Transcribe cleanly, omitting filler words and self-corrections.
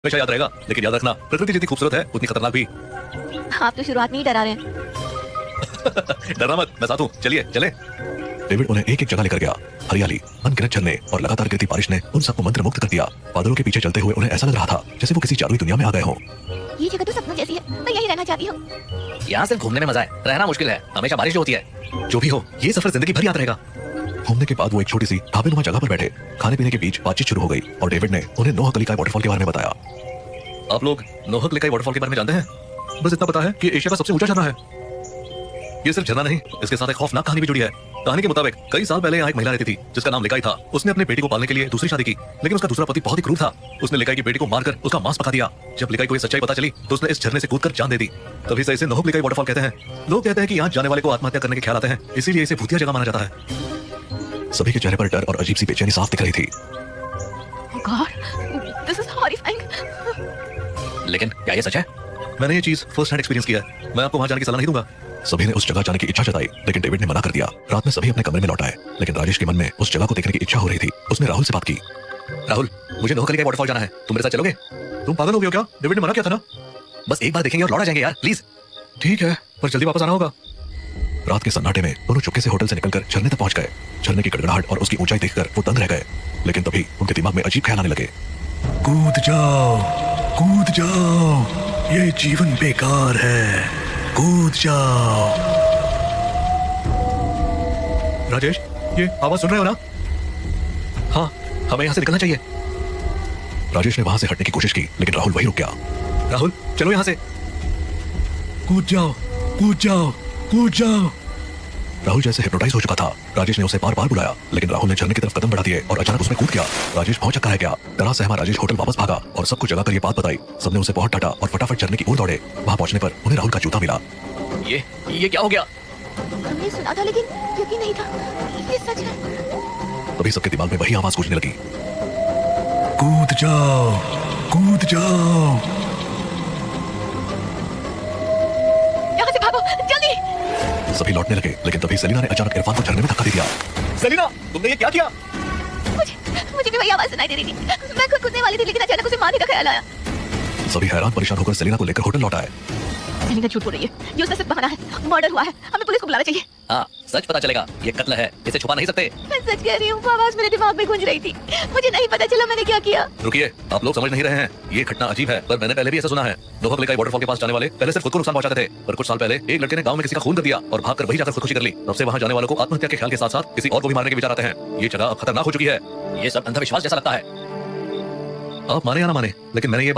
हमेशा याद रहेगा। लेकिन याद रखना, प्रकृति जितनी खूबसूरत है उतनी खतरनाक भी। आप तो शुरुआत में ही डरा रहे हैं। डरना मत, मैं साथ हूँ, चलिए चले। डेविड उन्हें एक एक जगह लेकर गया। हरियाली, अनगिनत झरने और लगातार गिरती बारिश ने उन सबको मंत्र मुक्त कर दिया। बादलों के पीछे चलते हुए उन्हें ऐसा लग रहा था जैसे वो किसी जादुई दुनिया में आ गए हों। ये जगह तो सपनों जैसी है, मैं यही रहना चाहती हूँ। यहाँ सिर्फ घूमने में मजा है, रहना मुश्किल है। हमेशा बारिश होती है। जो भी हो, ये सफर जिंदगी भर याद रहेगा। घूमने के बाद वो एक छोटी सी ढाबेनुमा जगह पर बैठे। खाने पीने के बीच बातचीत शुरू हो गई और डेविड ने उन्हें नोह कलिकाई वाटरफॉल के बारे में बताया। आप लोग नोह कलिकाई वाटरफॉल के बारे में जानते हैं? बस इतना पता है कि एशिया का सबसे ऊंचा झरना है। ये सिर्फ झरना नहीं, इसके साथ एक खौफनाक कहानी भी जुड़ी है। कहानी के मुताबिक कई साल पहले यहाँ एक महिला रहती थी जिसका नाम लिकाई था। उसने अपने बेटी को पालने के लिए दूसरी शादी की, लेकिन उसका दूसरा पति बहुत ही क्रूर था। उसने लिकाई की बेटी को मारकर उसका मांस पका दिया। जब लिकाई को ये सच्चाई पता चली तो उसने इस झरने से कूदकर जान दे दी। तभी से इसे नोह कलिकाई वाटरफॉल कहते हैं। लोग कहते हैं कि यहाँ जाने वाले को आत्महत्या करने के ख्याल आते हैं, इसीलिए इसे भूतिया जगह माना जाता है। सभी के चेहरे पर डर और अजीब सी बेचैनी साफ दिख रही थी। Oh God, this is horrifying. लेकिन क्या ये सच है? मैंने ये चीज फर्स्ट हैंड एक्सपीरियंस किया है। मैं आपको वहां जाने की सलाह नहीं दूंगा। सभी ने उस जगह जाने की इच्छा जताई, लेकिन डेविड ने मना कर दिया। रात में सभी अपने कमरे में लौट आए, लेकिन राजेश के मन में उस जगह को देखने की इच्छा हो रही थी। उसने राहुल से बात की। राहुल, मुझे नोह कलिकाई वाटरफॉल जाना है, तुम मेरे साथ चलोगे? तुम पागल हो गए हो क्या? डेविड ने मना किया था ना। बस एक बार देखेंगे और लौट आ जाएंगे यार, प्लीज। ठीक है, पर जल्दी वापस आना होगा। रात के सन्नाटे में दोनों चुपके से होटल से निकलकर झरने तक पहुंच गए। झरने की गड़गड़ाहट और उसकी ऊंचाई देखकर वो दंग रह गए, लेकिन तभी उनके दिमाग में अजीब ख्याल आने लगे। कूद जाओ, कूद जाओ, ये जीवन बेकार है, कूद जाओ। राजेश, ये आवाज सुन रहे हो ना? हाँ, हमें यहाँ से निकलना चाहिए। राजेश ने वहां से हटने की कोशिश की, लेकिन राहुल वहीं रुक गया। राहुल, चलो यहाँ से। कूद जाओ, कूद जाओ, कूद जाओ। राहुल जैसे हिप्नोटाइज हो चुका था। राजेश ने उसे बार बार बुलाया, लेकिन राहुल ने झरने की तरफ कदम बढ़ा दिए और अचानक उसमें कूद गया। राजेश बहुत चक्कर रह गया। डरा सहमा राजेश होटल वापस भागा और सबको जगाकर ये बात बताई। सबने उसे बहुत डांटा और फटाफट झरने की ओर दौड़े। वहां पहुंचने पर उन्हें राहुल का जूता मिला। ये क्या हो गया? हमने सुना था लेकिन यकीन नहीं था, ये सच है। तभी सबके दिमाग में वही आवाज गूंजने लगी। कूद जाओ, कूद जाओ। यहाँ से भागो, जल्दी। सभी लौटने लगे, लेकिन तभी सेलिना ने अचानक इरफान को झरने में धक्का दे दिया। सेलिना, तुमने ये क्या किया? मुझे भी वही आवाज सुनाई दे रही थी। मैं खुद कूदने वाली थी, लेकिन अचानक उसे मारने का ख्याल आया। सभी हैरान परेशान होकर सेलिना को लेकर होटल लौट आए। सेलिना झूठ बोल रही है, ये उसका सिर्फ बहाना है। मर्डर हुआ है, हमें पुलिस को बुलाना चाहिए। हाँ, सच पता चलेगा। ये कत्ल है, इसे छुपा नहीं सकते। मैं सच कह रही हूँ, वो आवाज मेरे दिमाग में गूंज रही थी। मुझे नहीं पता चला मैंने क्या किया। रुकिए, आप लोग समझ नहीं रहे हैं। ये घटना अजीब है, पर मैंने पहले भी ऐसा सुना है। नोह कलिकाई वाटरफॉल के पास जाने वाले पहले सिर्फ खुद को नुकसान पहुंचाते थे, पर कुछ साल पहले एक लड़के ने गांव में किसी का खून कर दिया और भागकर वही जाकर खुदकुशी कर ली। तब से वहां जाने वालों को आत्महत्या के ख्याल के साथ साथ किसी और को भी मारने के विचार आते हैं। ये जगह अब खतरनाक हो चुकी है। ये सब अंधविश्वास जैसा लगता है। आप माने या ना माने, लेकिन मैंने ये